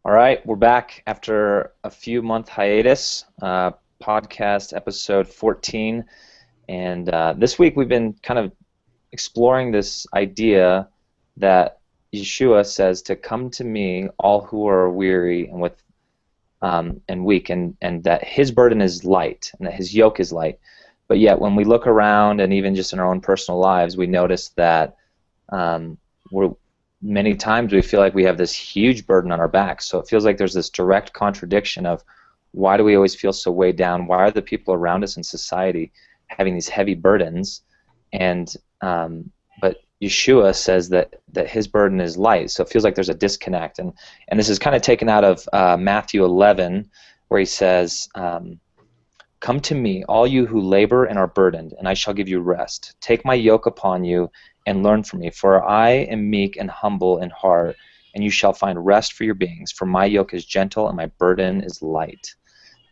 All right, we're back after a few month hiatus, podcast episode 14, and this week we've been kind of exploring this idea that Yeshua says to come to me, all who are weary and weak, and that His burden is light and that His yoke is light. But yet, when we look around and even just in our own personal lives, we notice that we're many times we feel like we have this huge burden on our backs. So it feels like there's this direct contradiction of why do we always feel so weighed down? Why are the people around us in society having these heavy burdens? And but Yeshua says that His burden is light. So it feels like there's a disconnect. And this is kind of taken out of Matthew 11, where He says, "Come to me, all you who labor and are burdened, and I shall give you rest. Take my yoke upon you and learn from me, for I am meek and humble in heart, and you shall find rest for your beings. For my yoke is gentle and my burden is light."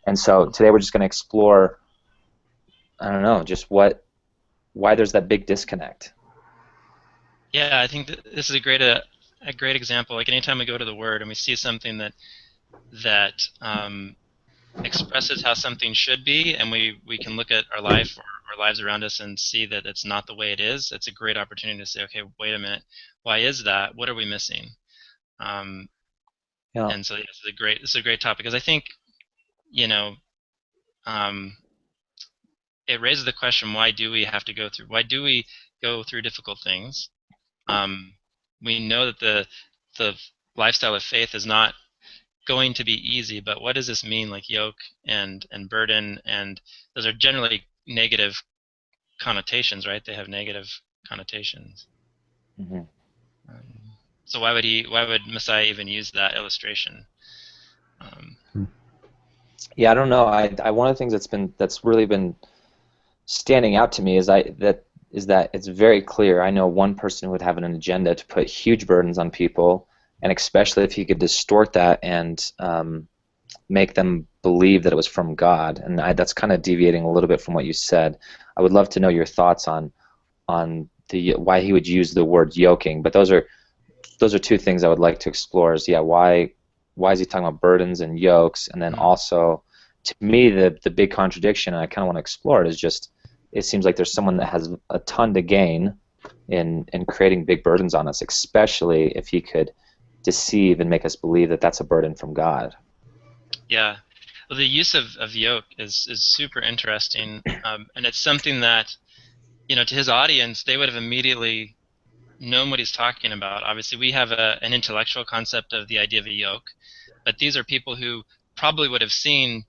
And so today we're just going to explore, I don't know, just why there's that big disconnect. Yeah, I think this is a great example. Like anytime we go to the Word and we see something that expresses how something should be, and we can look at our life or our lives around us and see that it's not the way it is, it's a great opportunity to say, okay, wait a minute, why is that? What are we missing? Yeah. And so yeah, this is a great topic, because I think, you know, it raises the question, why do we go through difficult things? We know that the lifestyle of faith is not going to be easy, but what does this mean, like yoke and burden? And those are generally negative connotations, right? They have negative connotations. Mm-hmm. So why would Messiah even use that illustration? Yeah, I don't know. I one of the things that's really been standing out to me is that it's very clear. I know one person who would have an agenda to put huge burdens on people, and especially if he could distort that and make them believe that it was from God. And that's kind of deviating a little bit from what you said. I would love to know your thoughts on the why he would use the word yoking. But those are two things I would like to explore. Is why is he talking about burdens and yokes? And then also, to me, the big contradiction, and I kind of want to explore it, is just it seems like there's someone that has a ton to gain in creating big burdens on us, especially if he could deceive and make us believe that that's a burden from God. Yeah, well, the use of yoke is super interesting, and it's something that, to his audience, they would have immediately known what he's talking about. Obviously, we have an intellectual concept of the idea of a yoke, but these are people who probably would have seen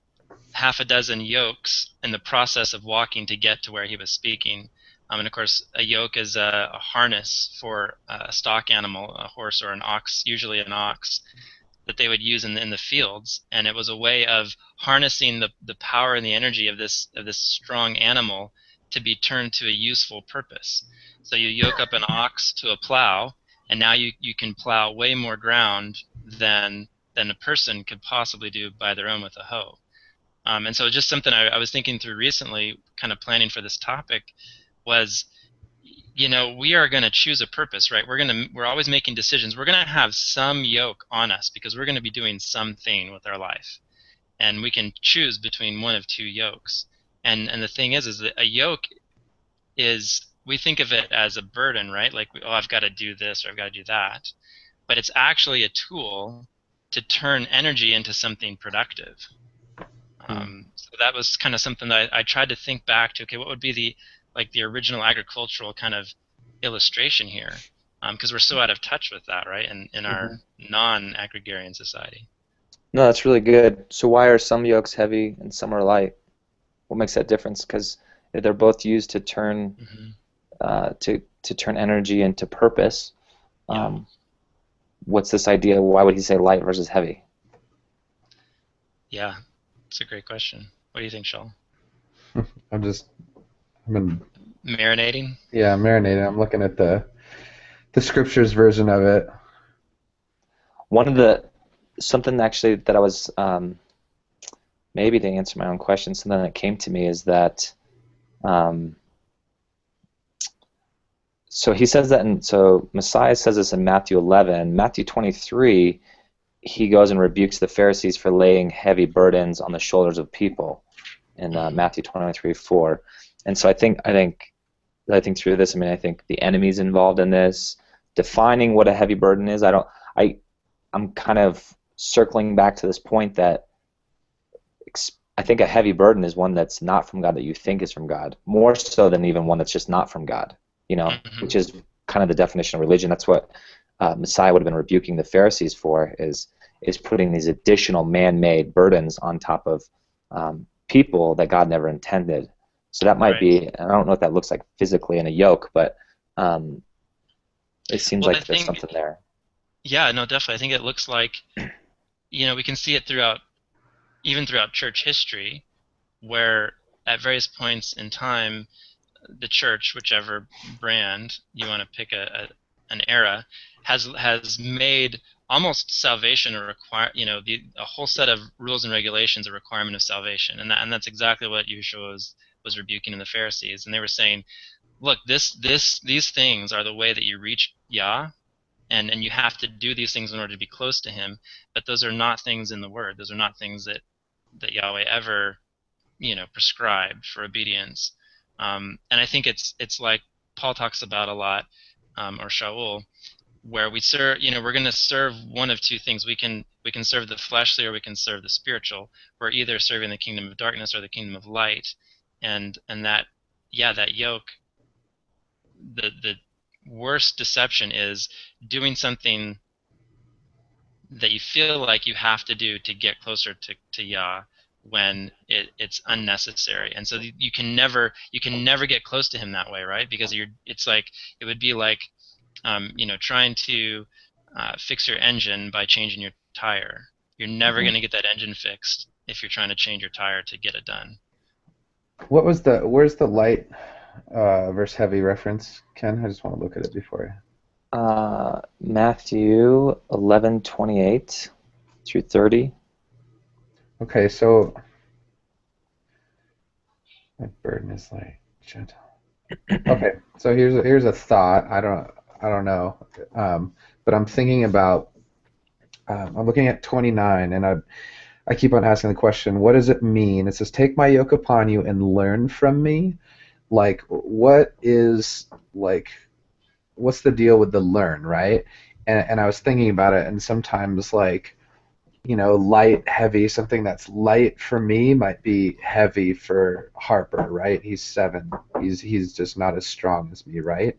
half a dozen yokes in the process of walking to get to where he was speaking. And of course, a yoke is a harness for a stock animal, a horse or an ox, usually an ox, that they would use in the fields. And it was a way of harnessing the power and the energy of this strong animal to be turned to a useful purpose. So you yoke up an ox to a plow, and now you can plow way more ground than a person could possibly do by their own with a hoe. And so just something I was thinking through recently, kind of planning for this topic, was, we are going to choose a purpose, right? We're always making decisions. We're going to have some yoke on us because we're going to be doing something with our life, and we can choose between one of two yokes. And the thing is that a yoke is, we think of it as a burden, right? Like, I've got to do this or I've got to do that, but it's actually a tool to turn energy into something productive. So that was kind of something that I tried to think back to. Okay, what would be the original agricultural kind of illustration here? Because we're so out of touch with that, right? In our non-agrarian society. No, that's really good. So why are some yokes heavy and some are light? What makes that difference? Because they're both used to turn to turn energy into purpose. What's this idea? Why would he say light versus heavy? Yeah, it's a great question. What do you think, Shaul? I've been marinating. Yeah, marinating. I'm looking at the scriptures version of it. Something actually that I was maybe to answer my own question, something that came to me is that so he says that, so Messiah says this in Matthew 11. Matthew 23, he goes and rebukes the Pharisees for laying heavy burdens on the shoulders of people in Matthew 23:4. And so I think through this, I mean, I think the enemy's involved in this, defining what a heavy burden is. I'm kind of circling back to this point that I think a heavy burden is one that's not from God that you think is from God, more so than even one that's just not from God, which is kind of the definition of religion. That's what Messiah would have been rebuking the Pharisees for, is putting these additional man-made burdens on top of people that God never intended. So that might be, I don't know what that looks like physically in a yoke, but it seems like there's something there. Yeah, no, definitely. I think it looks like, we can see it even throughout church history, where at various points in time, the church, whichever brand you want to pick an era, has made almost salvation a whole set of rules and regulations a requirement of salvation, and that's exactly what Yahushua was rebuking in the Pharisees, and they were saying, look, these things are the way that you reach Yah, and you have to do these things in order to be close to Him, but those are not things in the Word. Those are not things that Yahweh ever prescribed for obedience. And I think it's like Paul talks about a lot, or Shaul, where we serve. We're going to serve one of two things. We can serve the fleshly, or we can serve the spiritual. We're either serving the kingdom of darkness or the kingdom of light, and that yoke. The worst deception is doing something that you feel like you have to do to get closer to Yah, when it's unnecessary, and so you can never get close to Him that way, right? Because it would be like trying to fix your engine by changing your tire. You're never going to get that engine fixed if you're trying to change your tire to get it done. Where's the light versus heavy reference, Ken? I just want to look at it before Matthew 11:28 through 30. Okay, so my burden is light, gentle. Okay, so here's a thought. I don't know, but I'm thinking about. I'm looking at 29, and I keep on asking the question, what does it mean? It says, "Take my yoke upon you and learn from me." Like, what's the deal with the learn, right? And I was thinking about it, and sometimes light, heavy, something that's light for me might be heavy for Harper, right? He's 7. He's just not as strong as me, right?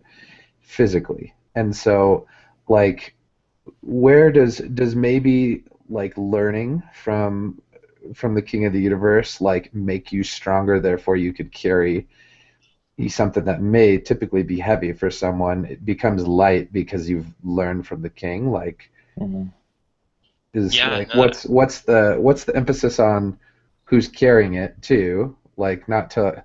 Physically. And so, where does maybe learning from the King of the Universe make you stronger, therefore you could carry something that may typically be heavy for someone, it becomes light because you've learned from the King? Mm-hmm. What's the emphasis on who's carrying it too? Not to.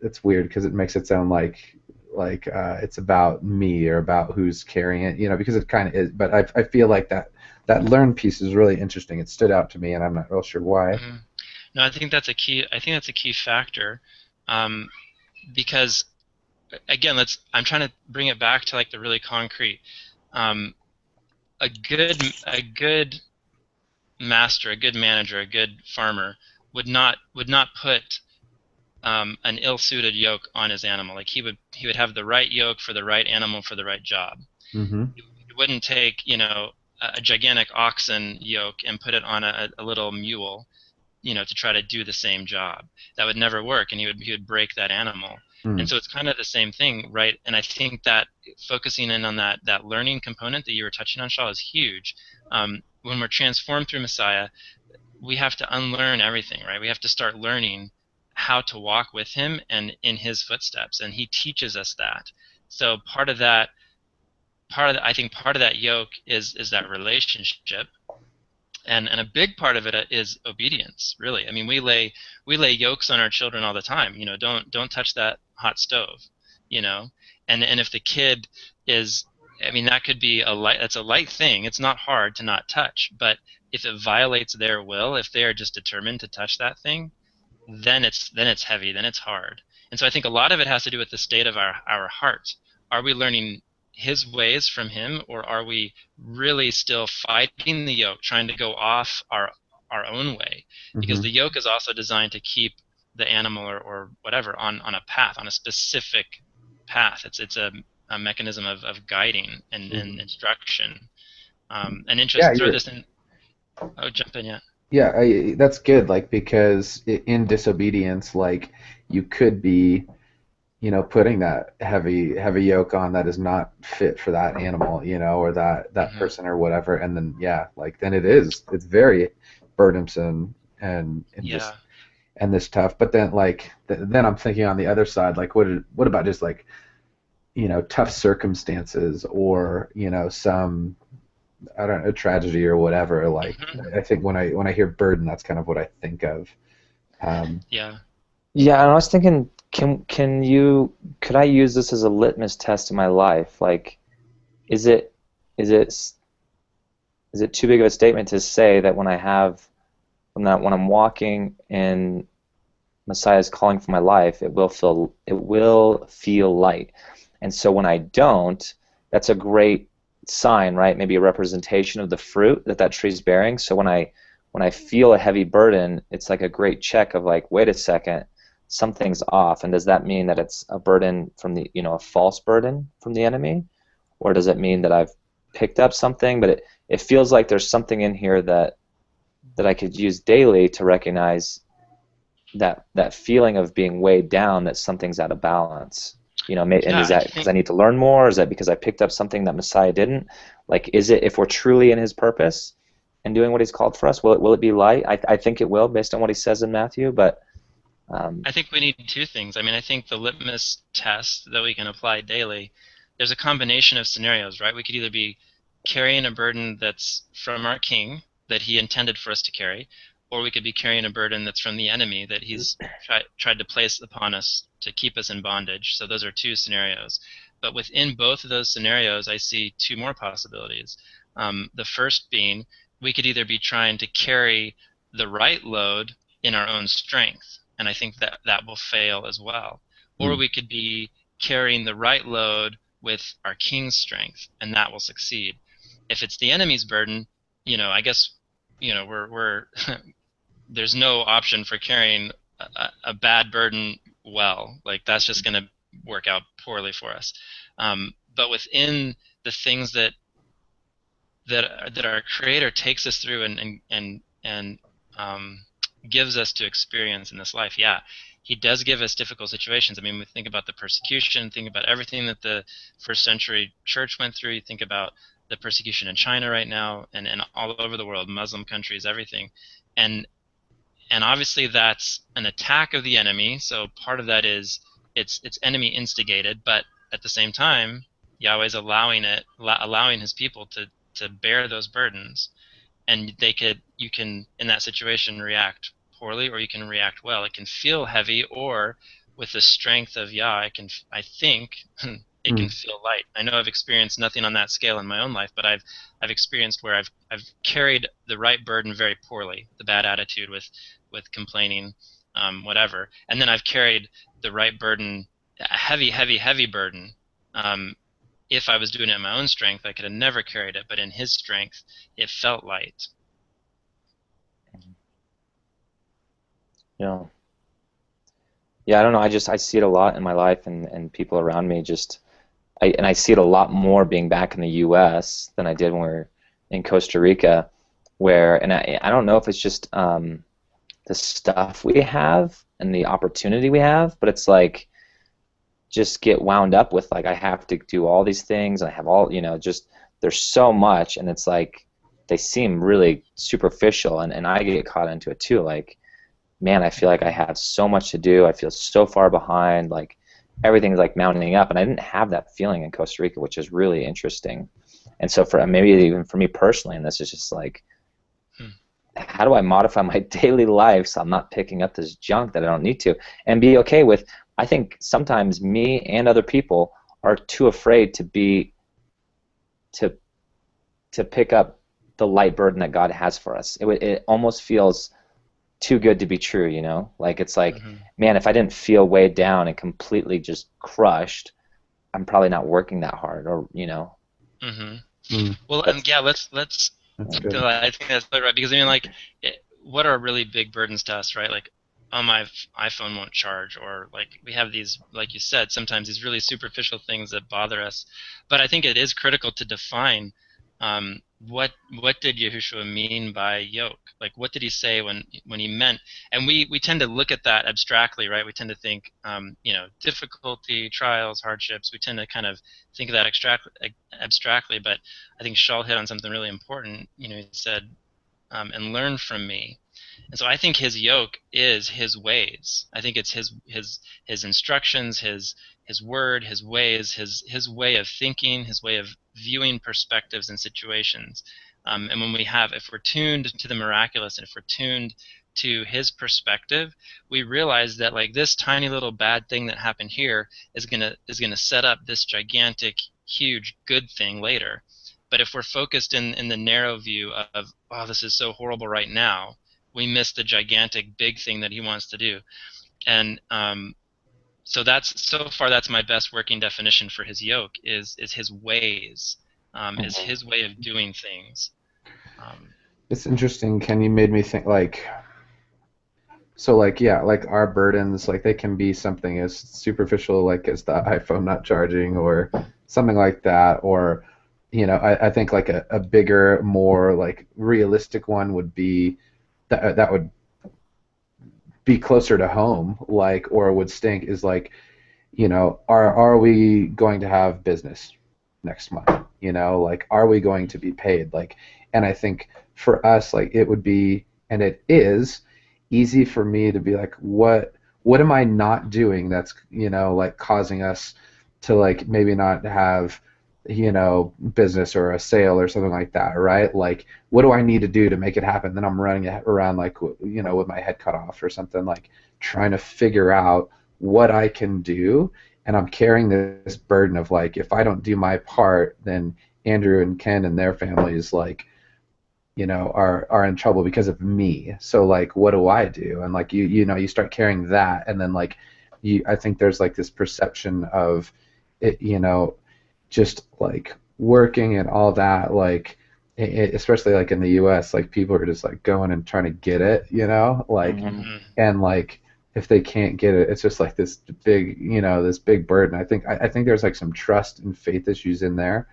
It's weird because it makes it sound like it's about me or about who's carrying it, because it kind of is. But I feel like that learn piece is really interesting. It stood out to me, and I'm not real sure why. Mm-hmm. No, I think that's a key factor, because again, I'm trying to bring it back to the really concrete. A good master, a good manager, a good farmer would not put an ill-suited yoke on his animal. He would have the right yoke for the right animal for the right job. Mm-hmm. He wouldn't take a gigantic oxen yoke and put it on a little mule, to try to do the same job. That would never work, and he would break that animal. And so it's kind of the same thing, right? And I think that focusing in on that learning component that you were touching on, Shaw, is huge. When we're transformed through Messiah, we have to unlearn everything, right? We have to start learning how to walk with Him and in His footsteps, and He teaches us that. So part of that yoke is that relationship. And a big part of it is obedience, really. I mean, we lay yokes on our children all the time. Don't touch that hot stove, and if the kid is, I mean, that could be that's a light thing. It's not hard to not touch, but if it violates their will, if they are just determined to touch that thing, then it's heavy, then it's hard. And so I think a lot of it has to do with the state of our heart. Are we learning his ways from him, or are we really still fighting the yoke, trying to go off our own way? Because Mm-hmm. the yoke is also designed to keep the animal or whatever on a path, on a specific path. It's a mechanism of guiding and instruction. And Yeah, interest, throw you're this in. Oh, jump in, yeah. yeah, that's good. Like because in disobedience, like you could be, putting that heavy yoke on that is not fit for that animal, or that Hmm. person or whatever, and then yeah, like then it's very burdensome and just Yeah. and this tough. But then like then I'm thinking on the other side, like what about just like tough circumstances or some I don't know tragedy or whatever. Like Hmm. I think when I hear burden, that's kind of what I think of. Um, Yeah. Yeah, and I was thinking, could I use this as a litmus test in my life? Like, is it is it is it too big of a statement to say that when I'm walking in Messiah's calling for my life, it will feel light. And so when I don't, that's a great sign, right? Maybe a representation of the fruit that tree's bearing. So when I feel a heavy burden, it's like a great check of like, wait a second, something's off. And does that mean that it's a burden from a false burden from the enemy? Or does it mean that I've picked up something? But it feels like there's something in here that I could use daily to recognize that feeling of being weighed down, that something's out of balance. And Yeah, is I that because think I need to learn more? Or is that because I picked up something that Messiah didn't? Like, is it, if we're truly in his purpose and doing what he's called for us, will it be light? I think it will, based on what he says in Matthew. But um, I think we need two things. I mean, I think the litmus test that we can apply daily, there's a combination of scenarios, right? We could either be carrying a burden that's from our king that he intended for us to carry, or we could be carrying a burden that's from the enemy that he's tried to place upon us to keep us in bondage. So those are two scenarios. But within both of those scenarios, I see two more possibilities. The first being we could either be trying to carry the right load in our own strength, and I think that that will fail as well. Or hmm, we could be carrying the right load with our king's strength, and that will succeed. If it's the enemy's burden, I guess, we're there's no option for carrying a bad burden well. Like that's just going to work out poorly for us. But within the things that our Creator takes us through and um, gives us to experience in this life. Yeah, He does give us difficult situations. I mean, we think about the persecution, think about everything that the first century church went through. You think about the persecution in China right now, and all over the world, Muslim countries, everything, and and obviously that's an attack of the enemy. So part of that is it's enemy instigated, but at the same time, Yahweh's allowing His people to bear those burdens, and you can in that situation react poorly or you can react well. It can feel heavy, or with the strength of Yah, I think it hmm. can feel light. I know I've experienced nothing on that scale in my own life, but I've experienced where I've carried the right burden very poorly, the bad attitude with complaining, whatever, and then I've carried the right burden, a heavy burden. Um, if I was doing it in my own strength, I could have never carried it, but in His strength, it felt light. you know, yeah, I don't know. I see it a lot in my life, and people around me. I see it a lot more being back in the U.S. than I did when we were in Costa Rica, and I don't know if it's just the stuff we have and the opportunity we have, but it's like just get wound up with like I have to do all these things and I have all just there's so much, and it's like they seem really superficial, and I get caught into it too. Like, man, I feel like I have so much to do. I feel so far behind. Like everything's like mounting up, and I didn't have that feeling in Costa Rica, which is really interesting. And so for maybe even for me personally, and this is just like, Hmm. how do I modify my daily life so I'm not picking up this junk that I don't need to, and be okay with? I think sometimes me and other people are too afraid to to pick up the light burden that God has for us. It almost feels too good to be true, Like it's like, Hmm. man, if I didn't feel weighed down and completely just crushed, I'm probably not working that hard, or Well, that's yeah, let's That's good. I think that's right, because I mean, like, what are really big burdens to us, right? Like, oh, my iPhone won't charge, or like we have these, like you said, sometimes these really superficial things that bother us. But I think it is critical to define what did Yahushua mean by yoke? Like, what did he say when he meant? And we tend to look at that abstractly, right? We tend to think, difficulty, trials, hardships. We tend to kind of think of that abstractly, but I think Shaul hit on something really important. He said, and learn from me. And so I think his yoke is his ways. I think it's his instructions, his word, his ways, his way of thinking, his way of viewing perspectives and situations. And if we're tuned to the miraculous, and if we're tuned to his perspective, we realize that, like, this tiny little bad thing that happened here is gonna set up this gigantic, huge good thing later. But if we're focused in the narrow view of, oh, this is so horrible right now, we miss the gigantic big thing that he wants to do. And so that's my best working definition for his yoke is his ways, is his way of doing things. It's interesting, Ken. You made me think, like, so, like, yeah, like our burdens, like, they can be something as superficial, like, as the iPhone not charging, or something like that, or I think like a bigger, more like realistic one would be that would be closer to home, like, or would stink, is like, are we going to have business next month? Like, are we going to be paid? Like, and I think for us, like, it would be, and it is easy for me to be like, what am I not doing that's, like, causing us to, like, maybe not have, business or a sale or something like that, right? Like, what do I need to do to make it happen? Then I'm running around, like, with my head cut off or something, like, trying to figure out what I can do. And I'm carrying this burden of, like, if I don't do my part, then Andrew and Ken and their families, like, are in trouble because of me. So, like, what do I do? And, like, you start carrying that, and then, like, I think there's, like, this perception of it, just, like, working and all that, like, especially, like, in the U.S., like, people are just, like, going and trying to get it, like, and, like, if they can't get it, it's just like this big, this big burden. I think there's, like, some trust and faith issues in there.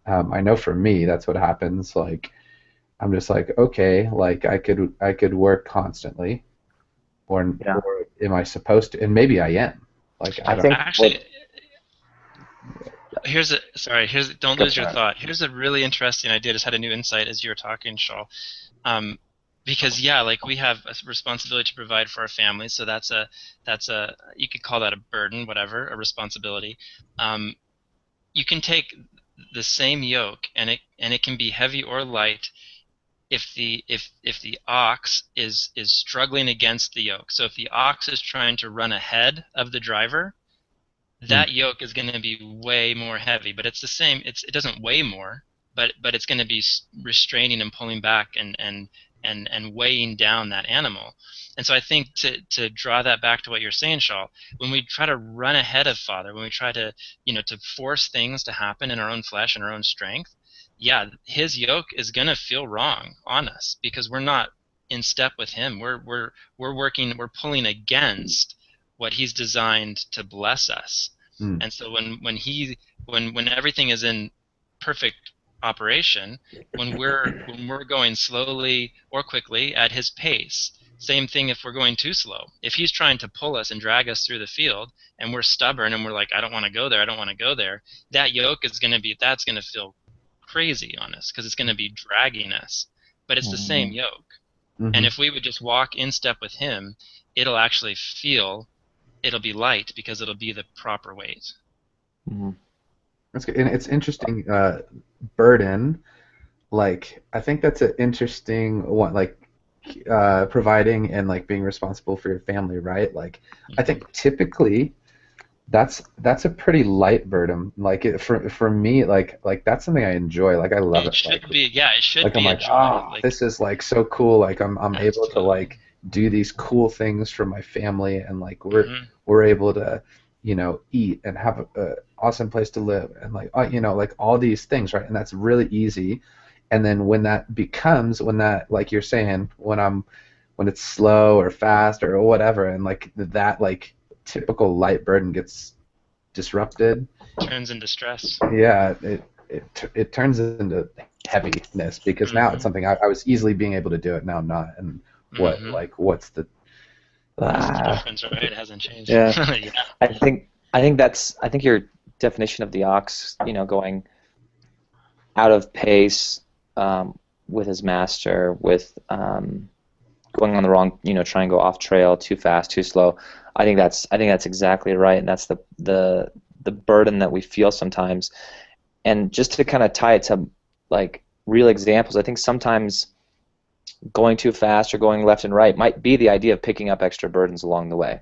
I know for me, that's what happens. Like, I'm just like, okay, like, I could work constantly, or am I supposed to? And maybe I am. Like, I don't think actually. Don't lose your ahead. thought. Here's a really interesting idea. Just had a new insight as you were talking, Shaul. Because, yeah, like, we have a responsibility to provide for our families, so that's a you could call that a burden, whatever, a responsibility. You can take the same yoke, and it can be heavy or light if the ox is struggling against the yoke. So if the ox is trying to run ahead of the driver, that yoke is going to be way more heavy, but it's the same. It doesn't weigh more, but it's going to be restraining and pulling back and weighing down that animal. And so I think to draw that back to what you're saying, Shaul, when we try to run ahead of Father, when we try to to force things to happen in our own flesh and our own strength, yeah, his yoke is going to feel wrong on us because we're not in step with him. We're pulling against what he's designed to bless us. And so when everything is in perfect operation, when we're going slowly or quickly at his pace, same thing if we're going too slow. If he's trying to pull us and drag us through the field and we're stubborn and we're like, I don't want to go there, I don't want to go there, that yoke is going to feel crazy on us because it's going to be dragging us. But it's the same yoke. And if we would just walk in step with him, it'll be light because it'll be the proper weight. That's good. And it's interesting, burden, like, I think that's an interesting one, like, providing and, like, being responsible for your family, right? Like, I think typically that's a pretty light burden. Like, for me, like that's something I enjoy. Like, I love it. It should be, yeah, it should like, be I'm a like, joy. oh, this is, like, so cool. Like, I'm able to, like, do these cool things for my family, and, like, we're able to, eat and have a awesome place to live and like like all these things, right? And that's really easy. And then when that like you're saying, when it's slow or fast or whatever, and like that like typical light burden gets disrupted, Turns into stress. yeah, it turns into heaviness, because now it's something I was easily being able to do it, now I'm not. And what's the What's the difference, right? It hasn't changed. Yeah. Yeah. I think your definition of the ox, going out of pace with his master, with going on the wrong, trying to go off trail, too fast, too slow. I think that's exactly right, and that's the burden that we feel sometimes. And just to kind of tie it to like real examples, I think sometimes going too fast or going left and right might be the idea of picking up extra burdens along the way.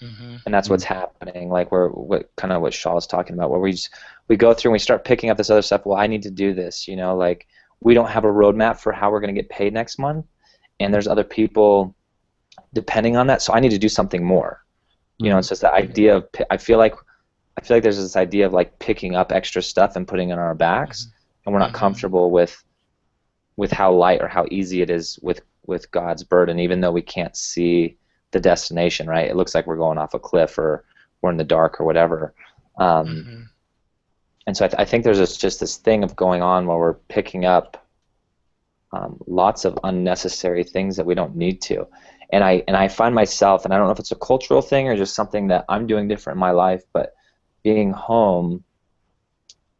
And that's what's happening, like what Shaw is talking about, where we go through and we start picking up this other stuff. Well, I need to do this, like we don't have a roadmap for how we're going to get paid next month, and there's other people depending on that, so I need to do something more. It's just the idea of, I feel like there's this idea of like picking up extra stuff and putting it on our backs, and we're not comfortable with how light or how easy it is with God's burden, even though we can't see the destination, right? It looks like we're going off a cliff or we're in the dark or whatever. And so I think there's just this thing of going on where we're picking up lots of unnecessary things that we don't need to. And I find myself, and I don't know if it's a cultural thing or just something that I'm doing different in my life, but being home,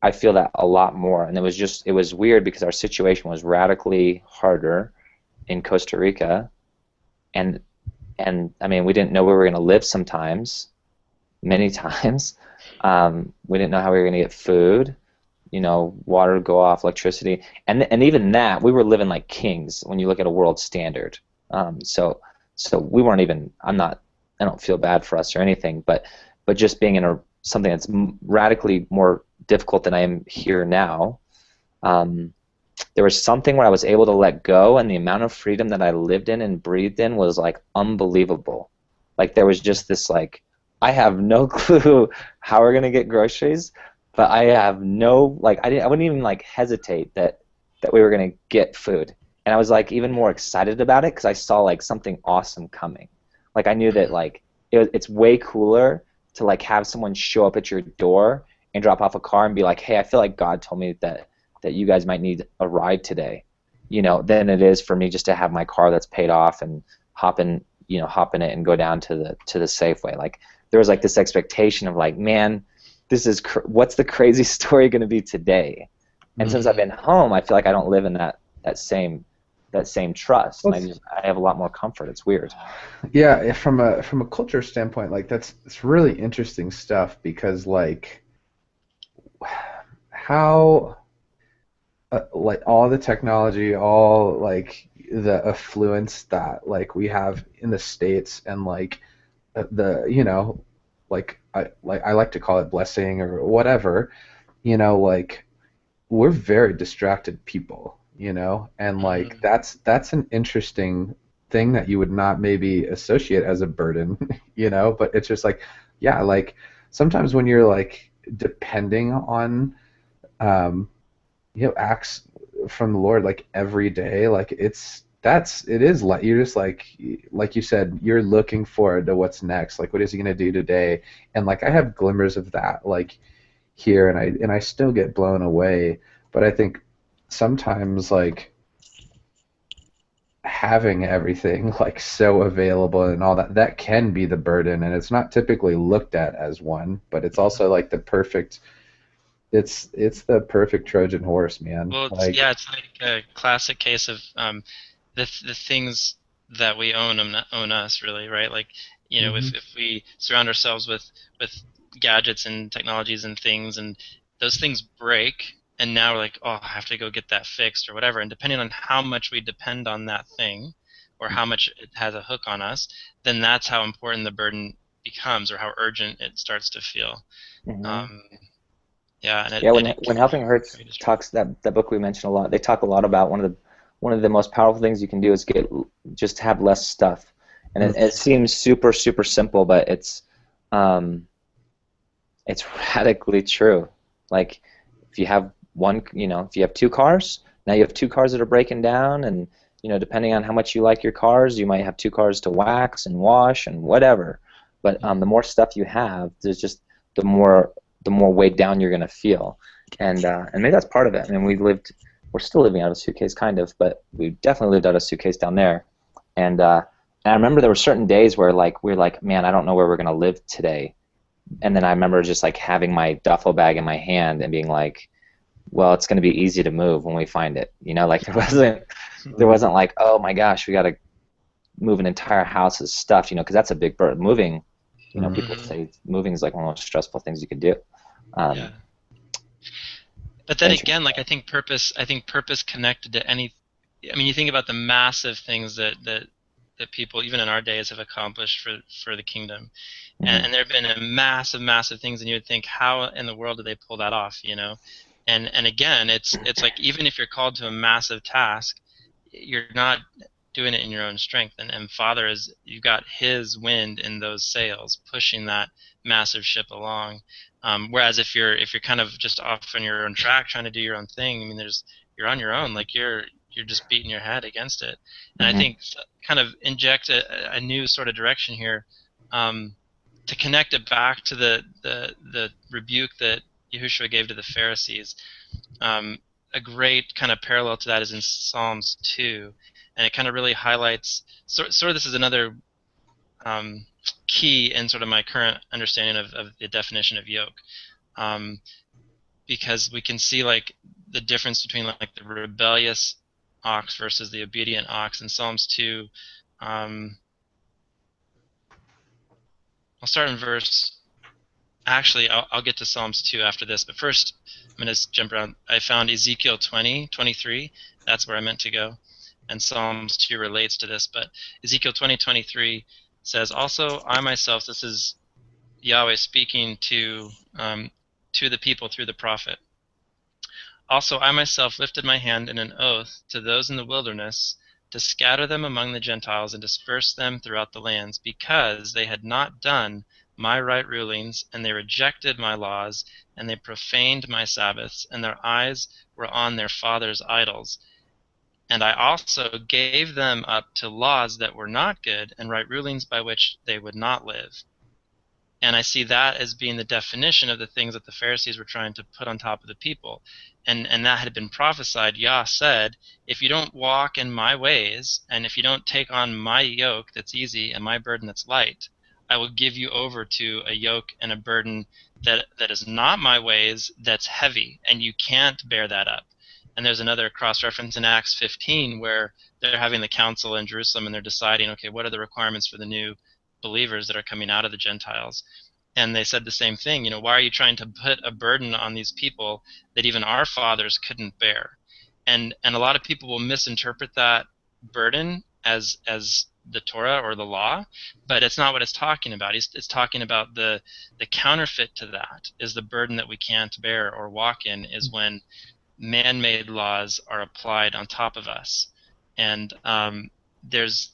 I feel that a lot more. And it was weird because our situation was radically harder in Costa Rica, and I mean, we didn't know where we were going to live sometimes, many times. We didn't know how we were going to get food, water would go off, electricity, and even that, we were living like kings when you look at a world standard. So we weren't even. I don't feel bad for us or anything, but just being in something that's radically more difficult than I am here now. There was something where I was able to let go, and the amount of freedom that I lived in and breathed in was like unbelievable. Like there was just this like, I have no clue how we're gonna get groceries, but I have no I wouldn't even like hesitate that we were gonna get food, and I was like even more excited about it because I saw like something awesome coming. Like I knew that like it's way cooler to like have someone show up at your door and drop off a car and be like, hey, I feel like God told me that you guys might need a ride today, than it is for me just to have my car that's paid off and hop in it and go down to the Safeway. Like there was like this expectation of like, man, this is what's the crazy story going to be today? And since I've been home, I feel like I don't live in that same trust. And I have a lot more comfort. It's weird. Yeah, from a culture standpoint, like it's really interesting stuff, because like how like all the technology, all like the affluence that like we have in the States, and like the like I like to call it blessing or whatever, like we're very distracted people, and like that's an interesting thing that you would not maybe associate as a burden, but it's just like, yeah, like sometimes when you're like depending on acts from the Lord like every day, like it is like you're just like you said, you're looking forward to what's next, like what is he gonna do today? And like I have glimmers of that like here, and I still get blown away, but I think sometimes like having everything like so available and all that can be the burden, and it's not typically looked at as one, but it's also like the perfect. It's the perfect Trojan horse, man. Well, it's like a classic case of the things that we own us, really, right? Like, if we surround ourselves with gadgets and technologies and things, and those things break, and now we're like, oh, I have to go get that fixed or whatever. And depending on how much we depend on that thing, or how much it has a hook on us, then that's how important the burden becomes, or how urgent it starts to feel. Yeah, and when Helping Hurts talks, that book we mentioned a lot, they talk a lot about one of the most powerful things you can do is just have less stuff, and it seems super super simple, but it's It's radically true. Like, if you have if you have two cars, now you have two cars that are breaking down, and depending on how much you like your cars, you might have two cars to wax and wash and whatever. But the more stuff you have, there's just the more weighed down you're gonna feel, and maybe that's part of it. I mean, we're still living out of a suitcase, kind of, but we definitely lived out of a suitcase down there, and I remember there were certain days where we were like, man, I don't know where we're gonna live today. And then I remember just like having my duffel bag in my hand and being like, well, it's going to be easy to move when we find it. Like there wasn't like, oh my gosh, we got to move an entire house's stuff, because that's a big burden. Moving, people say moving is like one of the most stressful things you could do. Yeah. But then again, like I think purpose connected to any. I mean, you think about the massive things that people, even in our days, have accomplished for the kingdom. And there have been massive things, and you would think, how in the world did they pull that off, And again, it's like, even if you're called to a massive task, you're not doing it in your own strength. And Father, you've got His wind in those sails, pushing that massive ship along. Whereas if you're kind of just off on your own track, trying to do your own thing, I mean, you're on your own. Like you're just beating your head against it. And I think kind of inject a new sort of direction here. To connect it back to the rebuke that Yahushua gave to the Pharisees, a great kind of parallel to that is in Psalms 2, and it kind of really highlights. Sort of, this is another key in sort of my current understanding of the definition of yoke, because we can see like the difference between like the rebellious ox versus the obedient ox in Psalms 2. I'll start in verse. Actually, I'll get to Psalms 2 after this, but first I'm going to jump around. I found Ezekiel 20:23. That's where I meant to go, and Psalms 2 relates to this. But Ezekiel 20:23 says, "Also I myself," this is Yahweh speaking to the people through the prophet. "Also I myself lifted my hand in an oath to those in the wilderness, to scatter them among the Gentiles and disperse them throughout the lands, because they had not done my right rulings, and they rejected my laws, and they profaned my Sabbaths, and their eyes were on their fathers' idols. And I also gave them up to laws that were not good, and right rulings by which they would not live." And I see that as being the definition of the things that the Pharisees were trying to put on top of the people. And that had been prophesied. Yah said, if you don't walk in my ways, and if you don't take on my yoke that's easy and my burden that's light, I will give you over to a yoke and a burden that is not my ways, that's heavy, and you can't bear that up. And there's another cross-reference in Acts 15 where they're having the council in Jerusalem, and they're deciding, okay, what are the requirements for the new believers that are coming out of the Gentiles? And they said the same thing, why are you trying to put a burden on these people that even our fathers couldn't bear? And a lot of people will misinterpret that burden as the Torah or the law, but it's not what it's talking about. It's talking about the counterfeit to that is the burden that we can't bear or walk in, is when man-made laws are applied on top of us. And there's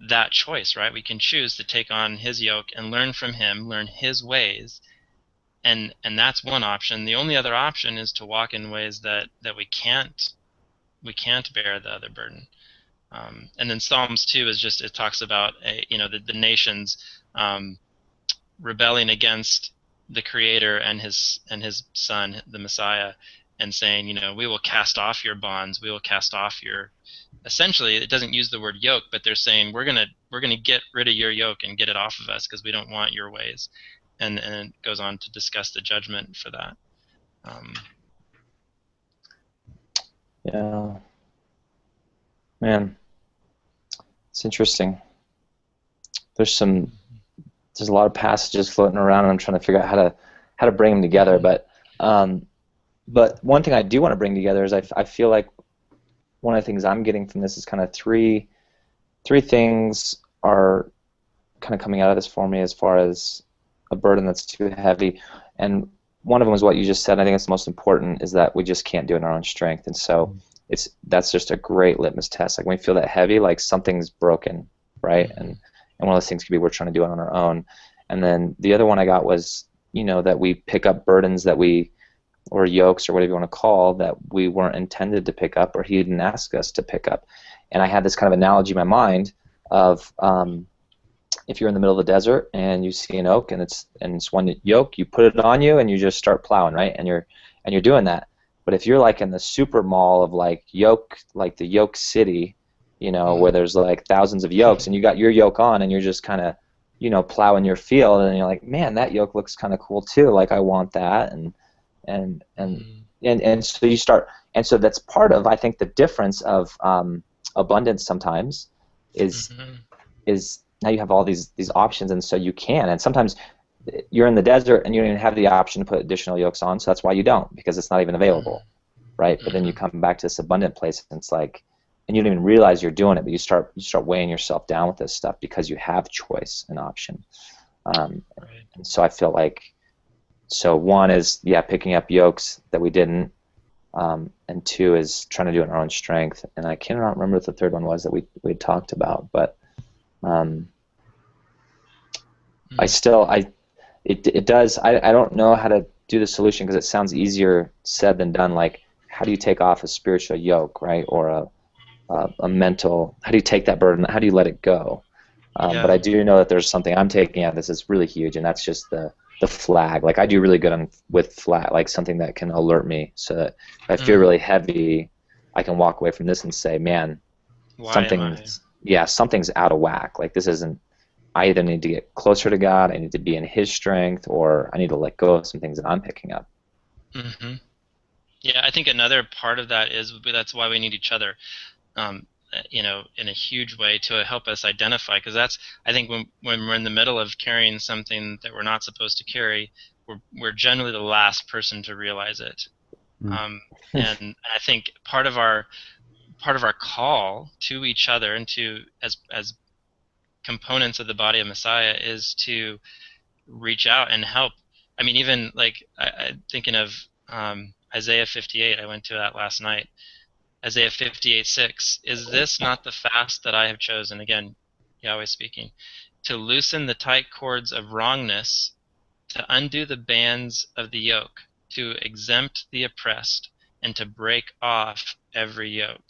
that choice, right? We can choose to take on His yoke and learn from Him, learn His ways, and that's one option. The only other option is to walk in ways that we can't bear the other burden. And then Psalms 2 is just, it talks about the nations rebelling against the Creator and His Son, the Messiah, and saying, we will cast off your bonds, we will cast off your. Essentially, it doesn't use the word yoke, but they're saying we're gonna get rid of your yoke and get it off of us because we don't want your ways, and it goes on to discuss the judgment for that. Yeah, man, it's interesting. There's a lot of passages floating around, and I'm trying to figure out how to bring them together. But one thing I do want to bring together is I feel like one of the things I'm getting from this is kind of three things are kind of coming out of this for me as far as a burden that's too heavy. And one of them is what you just said. I think it's the most important, is that we just can't do it in our own strength. And so that's just a great litmus test. Like when we feel that heavy, like something's broken, right? And one of those things could be we're trying to do it on our own. And then the other one I got was, that we pick up burdens or yokes or whatever you want to call, that we weren't intended to pick up or he didn't ask us to pick up. And I had this kind of analogy in my mind of if you're in the middle of the desert and you see an oak and it's one yoke, you put it on you and you just start plowing, right? And you're doing that. But if you're like in the super mall of like the yoke city, where there's like thousands of yokes and you got your yoke on and you're just kind of, plowing your field and you're like, man, that yoke looks kind of cool too. Like I want that. And so you start, and so that's part of, I think, the difference of abundance sometimes is now you have all these options, and so you can, and sometimes you're in the desert and you don't even have the option to put additional yokes on, so that's why you don't, because it's not even available, right? But then you come back to this abundant place and it's like, and you don't even realize you're doing it, but you start weighing yourself down with this stuff because you have choice and option. And so I feel like, so one is, picking up yokes that we didn't, and two is trying to do it in our own strength. And I cannot remember what the third one was that we talked about, but it does. I don't know how to do the solution because it sounds easier said than done. Like, how do you take off a spiritual yoke, right, or a mental? How do you take that burden? How do you let it go? But I do know that there's something I'm taking out. This is really huge, and that's just the flag. Like, I do really good with flag, like something that can alert me, so that if I feel really heavy, I can walk away from this and say, man, something's out of whack. Like, this isn't. I either need to get closer to God, I need to be in His strength, or I need to let go of some things that I'm picking up. Yeah, I think another part of that is that's why we need each other, in a huge way to help us identify. Because that's, I think, when we're in the middle of carrying something that we're not supposed to carry, we're generally the last person to realize it. And I think part of our call to each other and to as components of the body of Messiah is to reach out and help. I mean, even like I'm thinking of Isaiah 58. I went to that last night. Isaiah 58:6. Is this not the fast that I have chosen? Again, Yahweh speaking. To loosen the tight cords of wrongness, to undo the bands of the yoke, to exempt the oppressed, and to break off every yoke.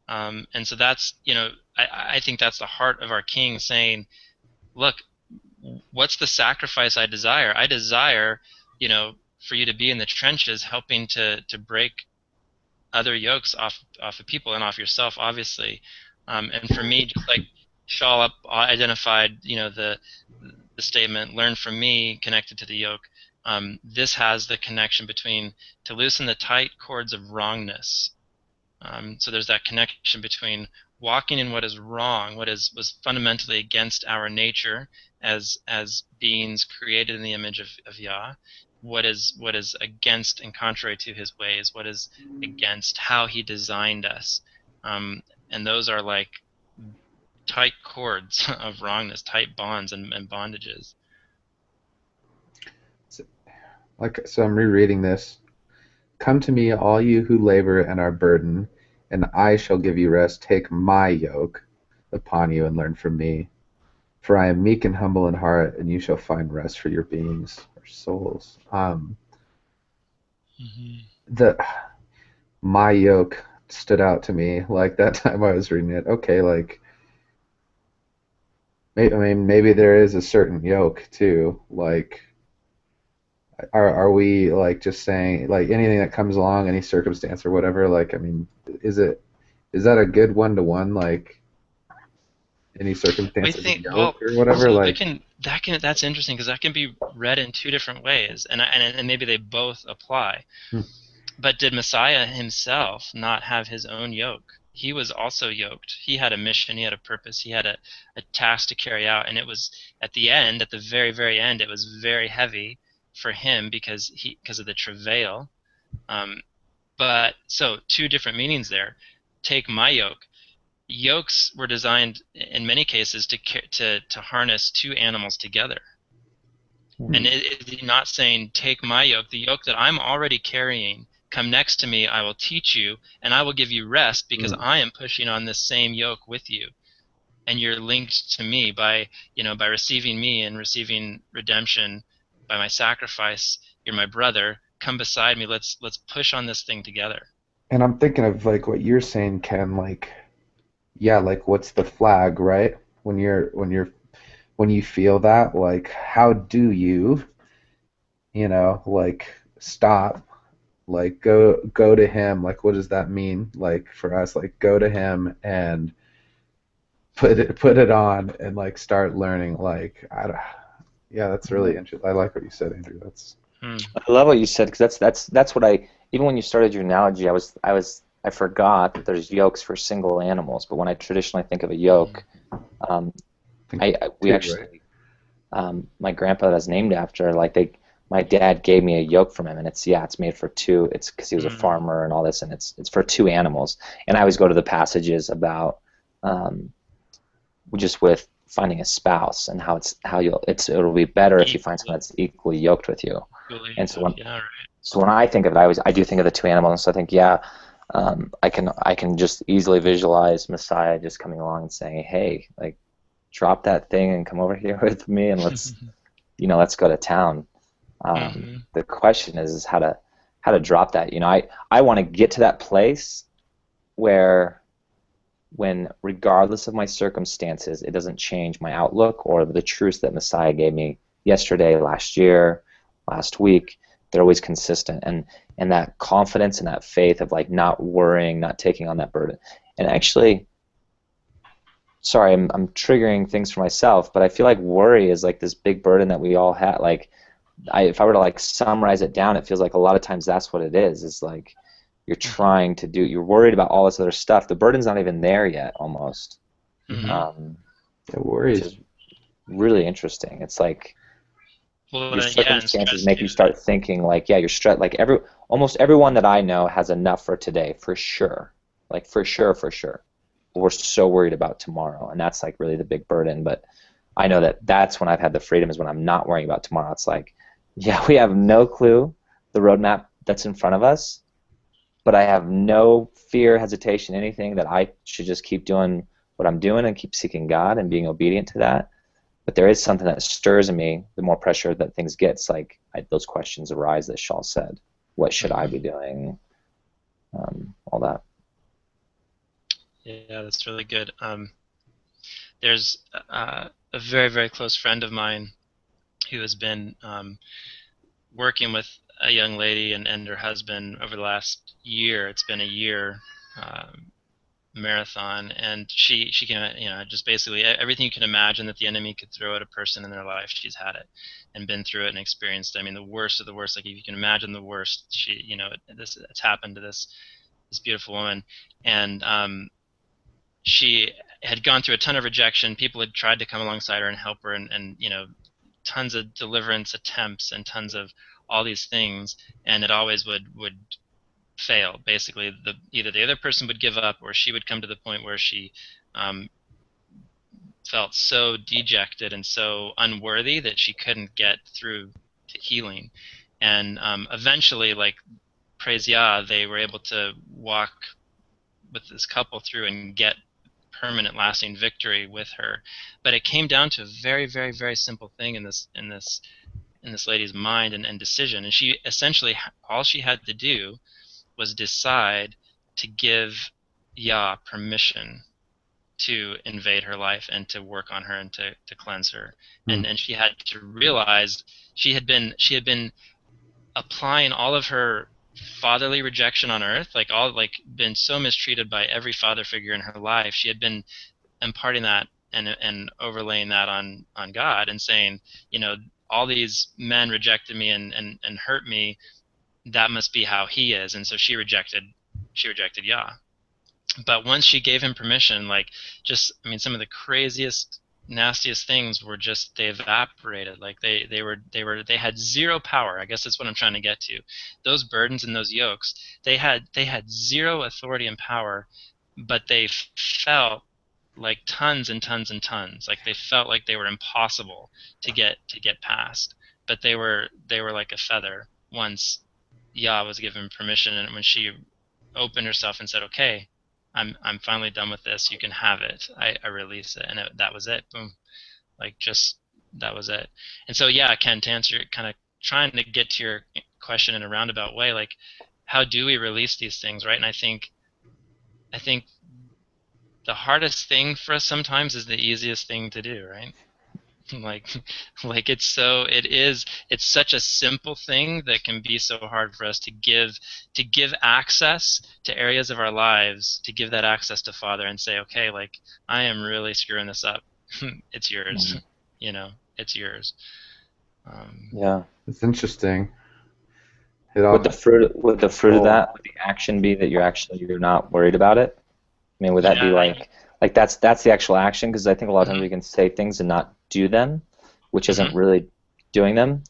And so that's, I think that's the heart of our King saying, look, what's the sacrifice I desire? I desire, for you to be in the trenches helping to break other yokes off of people and off yourself, obviously. And for me, just like Shaul identified, the statement, learn from me, connected to the yoke. This has the connection between to loosen the tight cords of wrongness. So there's that connection between walking in what is wrong, was fundamentally against our nature as beings created in the image of Yah, what is against and contrary to His ways, what is against how He designed us, and those are like tight cords of wrongness, tight bonds and bondages. So I'm rereading this. Come to me, all you who labor and are burdened, and I shall give you rest. Take my yoke upon you and learn from me. For I am meek and humble in heart, and you shall find rest for your beings or souls. My yoke stood out to me like that time I was reading it. Okay, like maybe there is a certain yoke too. Like, are we like just saying like anything that comes along, any circumstance or whatever? Like, I mean, is that a good one-to-one, like any circumstance of yoke or whatever? Like, that's interesting because that can be read in two different ways, and maybe they both apply. But did Messiah himself not have his own yoke? He was also yoked. He had a mission, he had a purpose, he had a task to carry out, and it was at the very, very end, it was very heavy for him because of the travail. But so two different meanings there. Take my yoke. Yokes were designed in many cases to harness two animals together. And is he not saying, take my yoke, the yoke that I'm already carrying, come next to me, I will teach you, and I will give you rest because I am pushing on this same yoke with you. and you're linked to me by, by receiving me and receiving redemption by my sacrifice. You're my brother. Come beside me. Let's push on this thing together. And I'm thinking of like what you're saying, Ken, like yeah, like what's the flag, right? When you feel that, like how do you, like stop, like go to him, like what does that mean? Like for us, like go to him and put it on and like start learning like yeah, that's really interesting. I like what you said, Andrew. That's Hmm. I love what you said because that's what I even when you started your analogy, I forgot that there's yokes for single animals, but when I traditionally think of a yoke, um, I think we too, right? actually my grandpa that's named after my dad gave me a yoke from him, and it's made for two. It's because he was a Hmm. farmer and all this, and it's for two animals. And I always go to the passages about um, just with finding a spouse and it'll be better if you find someone that's equally yoked with you. Equally And yoked. Yeah, right. so when I think of it, I do think of the two animals. So I think, yeah, I can just easily visualize Messiah just coming along and saying, hey, like drop that thing and come over here with me and let's go to town. Hmm. The question is how to drop that. I want to get to that place where when regardless of my circumstances, it doesn't change my outlook or the truths that Messiah gave me yesterday, last year, last week. They're always consistent, and that confidence and that faith of like not worrying, not taking on that burden. And actually, sorry, I'm triggering things for myself, but I feel like worry is like this big burden that we all have. Like, if I were to like summarize it down, it feels like a lot of times that's what it is. Is like you're worried about all this other stuff. The burden's not even there yet, almost, Hmm. um, Yeah, which worries. is really interesting. It's like Well, your yeah, and circumstances stress make too. you start thinking like, yeah, you're stressed. Like almost everyone that I know has enough for today, for sure. Like for sure, for sure. But we're so worried about tomorrow, and that's like really the big burden. But I know that that's when I've had the freedom is when I'm not worrying about tomorrow. It's like, yeah, we have no clue the roadmap that's in front of us, but I have no fear, hesitation, anything that I should just keep doing what I'm doing and keep seeking God and being obedient to that. But there is something that stirs in me the more pressure that things get. It's like those questions arise that Shaul said. What should I Hmm. be doing? All that. Yeah, that's really good. There's a very, very close friend of mine who has been working with a young lady and her husband over the last year. It's been a year marathon, and she can, just basically everything you can imagine that the enemy could throw at a person in their life, she's had it and been through it and experienced. I mean, the worst of the worst. Like if you can imagine the worst, it's happened to this beautiful woman, and she had gone through a ton of rejection. People had tried to come alongside her and help her, and tons of deliverance attempts and tons of all these things, and it always would fail. Basically, either the other person would give up, or she would come to the point where she um, felt so dejected and so unworthy that she couldn't get through to healing. And eventually, like praise Yah, they were able to walk with this couple through and get permanent, lasting victory with her. But it came down to a very, very, very simple thing in this lady's mind and decision. And she essentially, all she had to do was decide to give Yah permission to invade her life and to work on her and to cleanse her. Hmm. And she had to realize she had been applying all of her fatherly rejection on earth, like been so mistreated by every father figure in her life. She had been imparting that and overlaying that on God and saying, all these men rejected me and hurt me. That must be how He is. And so she rejected Yah. But once she gave him permission, like just I mean, some of the craziest, nastiest things were just they evaporated. Like they had zero power. I guess that's what I'm trying to get to. Those burdens and those yokes, they had zero authority and power, but they felt like tons and tons and tons. Like they felt like they were impossible to get past. But they were like a feather once Yah was given permission, and when she opened herself and said, "Okay, I'm finally done with this. You can have it. I release it, and that was it. Boom. Like, just that was it. And so, yeah, Ken, to answer, kind of trying to get to your question in a roundabout way, like, how do we release these things, right? And I think the hardest thing for us sometimes is the easiest thing to do, right? like it's such a simple thing that can be so hard for us to give access to areas of our lives, to give that access to Father and say, okay, like, I am really screwing this up. It's yours. It's yours. Yeah. It's interesting. Would the fruit of Oh, that, would the action be that you're not worried about it? I mean, would that be Yeah. like that's the actual action? Because I think a lot of times Mhm. we can say things and not do them, which isn't Mhm. really doing them.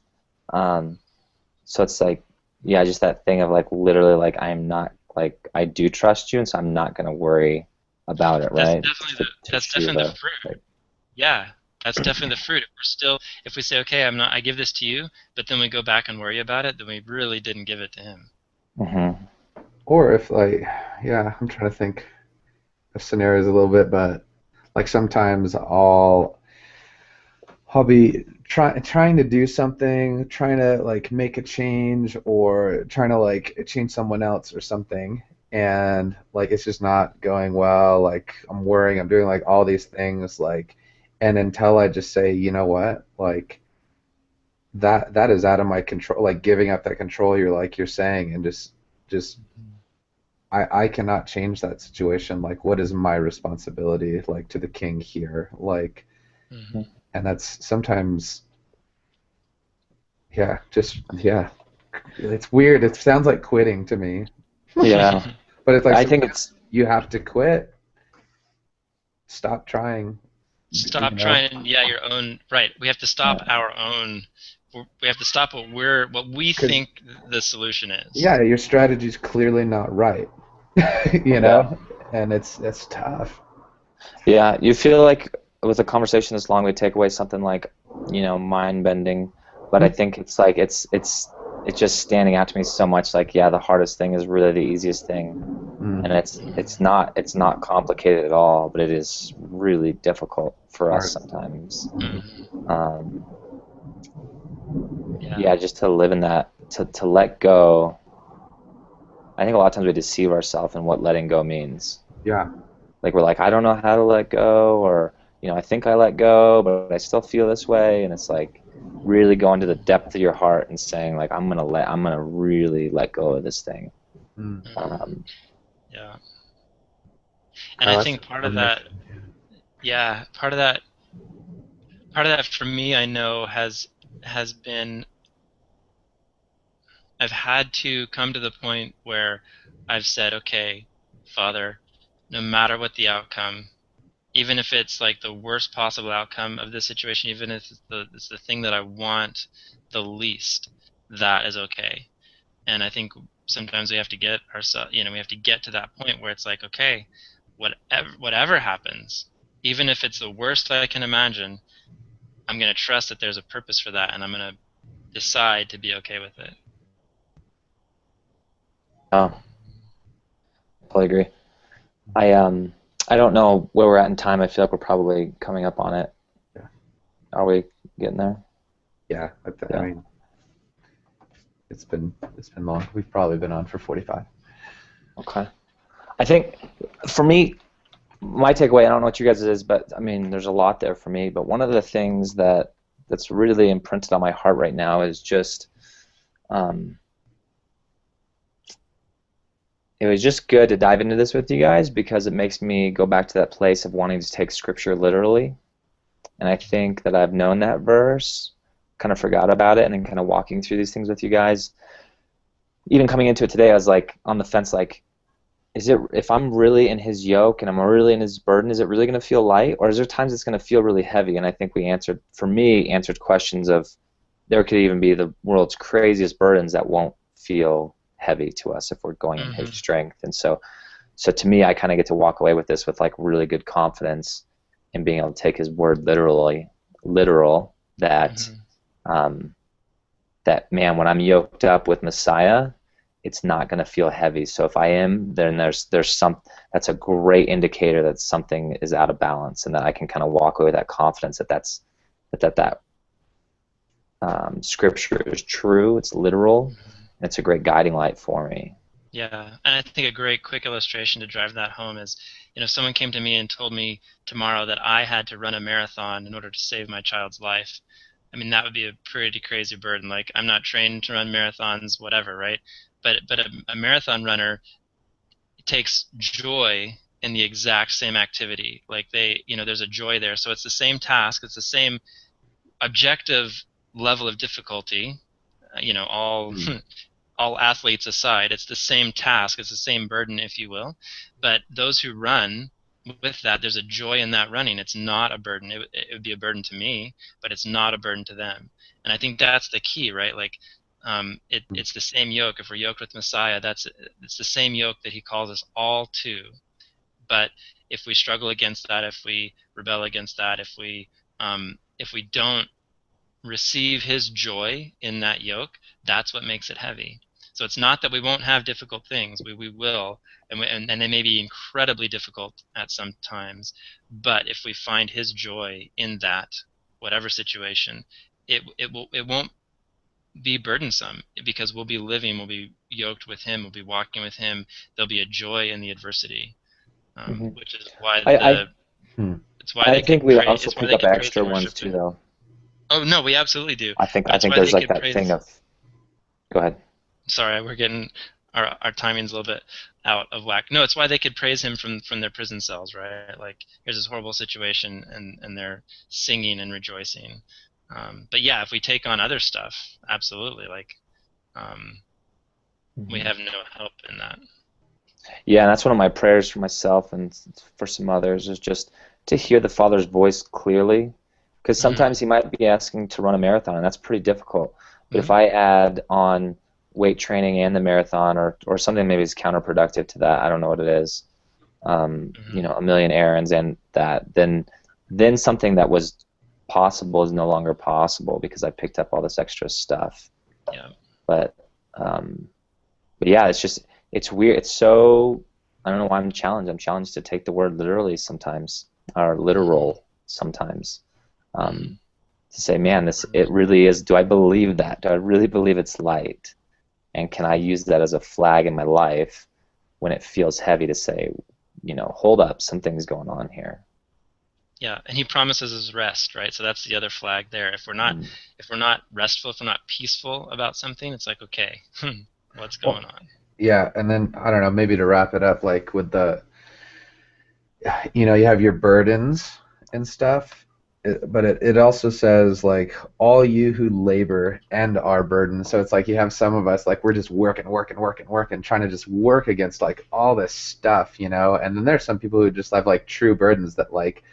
So it's like, yeah, just that thing of like literally like I'm not, like, I do trust you, and so I'm not gonna worry about it, That's right? definitely the To that's feel definitely the the fruit. like, Yeah, that's definitely the fruit. If we say, okay, I give this to you, but then we go back and worry about it, then we really didn't give it to him. mhm. or if like, yeah, I'm trying to think of scenarios a little bit, but like sometimes I'll be trying to do something, trying to like make a change or trying to like change someone else or something, and like it's just not going well. Like I'm worrying, I'm doing like all these things, like, and until I just say, you know what, like that is out of my control, like giving up that control you're saying, and just I cannot change that situation. Like what is my responsibility like to the king here? Like, Hmm. and that's sometimes, yeah, just yeah. It's weird. It sounds like quitting to me. Yeah. But it's like I think sometimes it's you have to quit, stop trying, you Stop know? trying, yeah, your own, right. We have to stop our own. We have to stop what we Because think the solution is. yeah, your strategy's clearly not right, you yeah. know? And it's tough. Yeah, you feel like with a conversation this long, we take away something like, mind bending, but I think it's like it's just standing out to me so much. Like, yeah, the hardest thing is really the easiest thing, and Mm, it's not complicated at all, but it is really difficult for us hard. sometimes. Hmm. Um, Yeah. yeah, just to live in that, to let go. I think a lot of times we deceive ourselves in what letting go means. Yeah. Like we're like, I don't know how to let go, or I think I let go, but I still feel this way, and it's like really going to the depth of your heart and saying like, I'm gonna really let go of this thing. Mm. Hmm. Yeah. And I Oh, that's think determination. yeah, part of that for me, I know has been, I've had to come to the point where I've said, okay, Father, no matter what the outcome, even if it's like the worst possible outcome of this situation, even if it's the thing that I want the least, that is okay. And I think sometimes we have to get ourselves, we have to get to that point where it's like, okay, whatever happens, even if it's the worst I can imagine, I'm going to trust that there's a purpose for that, and I'm going to decide to be okay with it. Oh, totally agree. I don't know where we're at in time. I feel like we're probably coming up on it. Yeah. Are we getting there? Yeah. I Yeah. mean, it's been long. We've probably been on for 45. Okay. I think for me, my takeaway, I don't know what you guys' is, but I mean, there's a lot there for me. But one of the things that's really imprinted on my heart right now is just, um, it was just good to dive into this with you guys because it makes me go back to that place of wanting to take Scripture literally. And I think that I've known that verse, kind of forgot about it, and then kind of walking through these things with you guys. Even coming into it today, I was like on the fence, like, if I'm really in his yoke and I'm really in his burden, is it really going to feel light, or is there times it's going to feel really heavy? And I think we answered questions of there could even be the world's craziest burdens that won't feel heavy to us if we're going in his Hmm. strength. And so to me, I kind of get to walk away with this with like really good confidence in being able to take his word literal that Hmm. um, that man, when I'm yoked up with Messiah, it's not going to feel heavy. So if I am, then there's that's a great indicator that something is out of balance, and that I can kind of walk away with that confidence that scripture is true, it's literal, and it's a great guiding light for me. Yeah, and I think a great quick illustration to drive that home is, if someone came to me and told me tomorrow that I had to run a marathon in order to save my child's life, I mean, that would be a pretty crazy burden. Like, I'm not trained to run marathons, whatever, right? But a marathon runner takes joy in the exact same activity. Like, there's a joy there. So it's the same task, it's the same objective level of difficulty, all athletes aside, it's the same task, it's the same burden, if you will. But those who run with that, there's a joy in that running. It's not a burden. It would be a burden to me, but it's not a burden to them. And I think that's the key, right? Like, it's the same yoke. If we're yoked with Messiah, it's the same yoke that he calls us all to. But if we struggle against that, if we rebel against that, if we don't receive his joy in that yoke, that's what makes it heavy. So it's not that we won't have difficult things. We will, and they may be incredibly difficult at some times. But if we find his joy in that, whatever situation, it won't be burdensome, because we'll be we'll be yoked with him, we'll be walking with him. There'll be a joy in the adversity, which is why I think we also pick up extra ones too, though. Oh no, we absolutely do. I think there's like that thing of. Go ahead. Sorry, we're getting our timing's a little bit out of whack. No, it's why they could praise him from their prison cells, right? Like, here's this horrible situation, and they're singing and rejoicing. But yeah, if we take on other stuff, absolutely, like, we have no help in that. Yeah, and that's one of my prayers for myself and for some others, is just to hear the Father's voice clearly, because sometimes he might be asking to run a marathon, and that's pretty difficult. But if I add on weight training and the marathon, or something maybe is counterproductive to that, I don't know what it is, a million errands and that, then something that was possible is no longer possible because I picked up all this extra stuff. Yeah. But yeah, it's weird. It's so, I don't know why I'm challenged. I'm challenged to take the word literally sometimes, or literal sometimes. To say, man, it really is. Do I believe that? Do I really believe it's light? And can I use that as a flag in my life when it feels heavy to say, hold up, something's going on here. Yeah, and he promises us rest, right? So that's the other flag there. If we're not restful, if we're not peaceful about something, it's like, okay, what's going on? Yeah, and then I don't know, maybe to wrap it up, like with the, you have your burdens and stuff. But it also says, like, all you who labor and are burdened. So it's like you have some of us, like, we're just working, trying to just work against, like, all this stuff, And then there's some people who just have, like, true burdens that, like,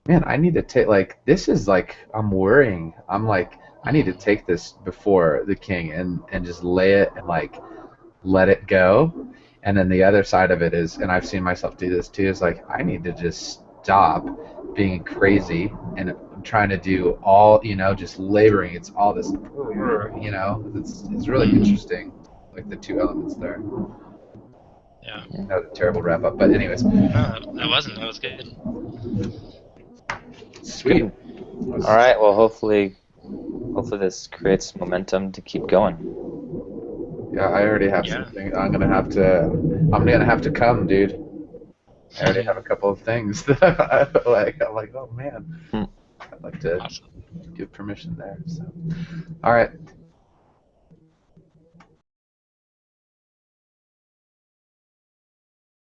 man, I need to take, like, this is, like, I'm worrying. I'm, like, I need to take this before the king and just lay it and, like, let it go. And then the other side of it is, and I've seen myself do this too, is, like, I need to just stop being crazy and trying to do all, just laboring. It's all this, it's really interesting, like the two elements there. Yeah. That was a terrible wrap up, but anyways. No, that wasn't. That was good. Sweet. Good. All right. Well, hopefully this creates momentum to keep going. Yeah, I already have something. I'm gonna have to come, dude. I already have a couple of things that I'm like, oh man, I'd like to give permission there. So, all right.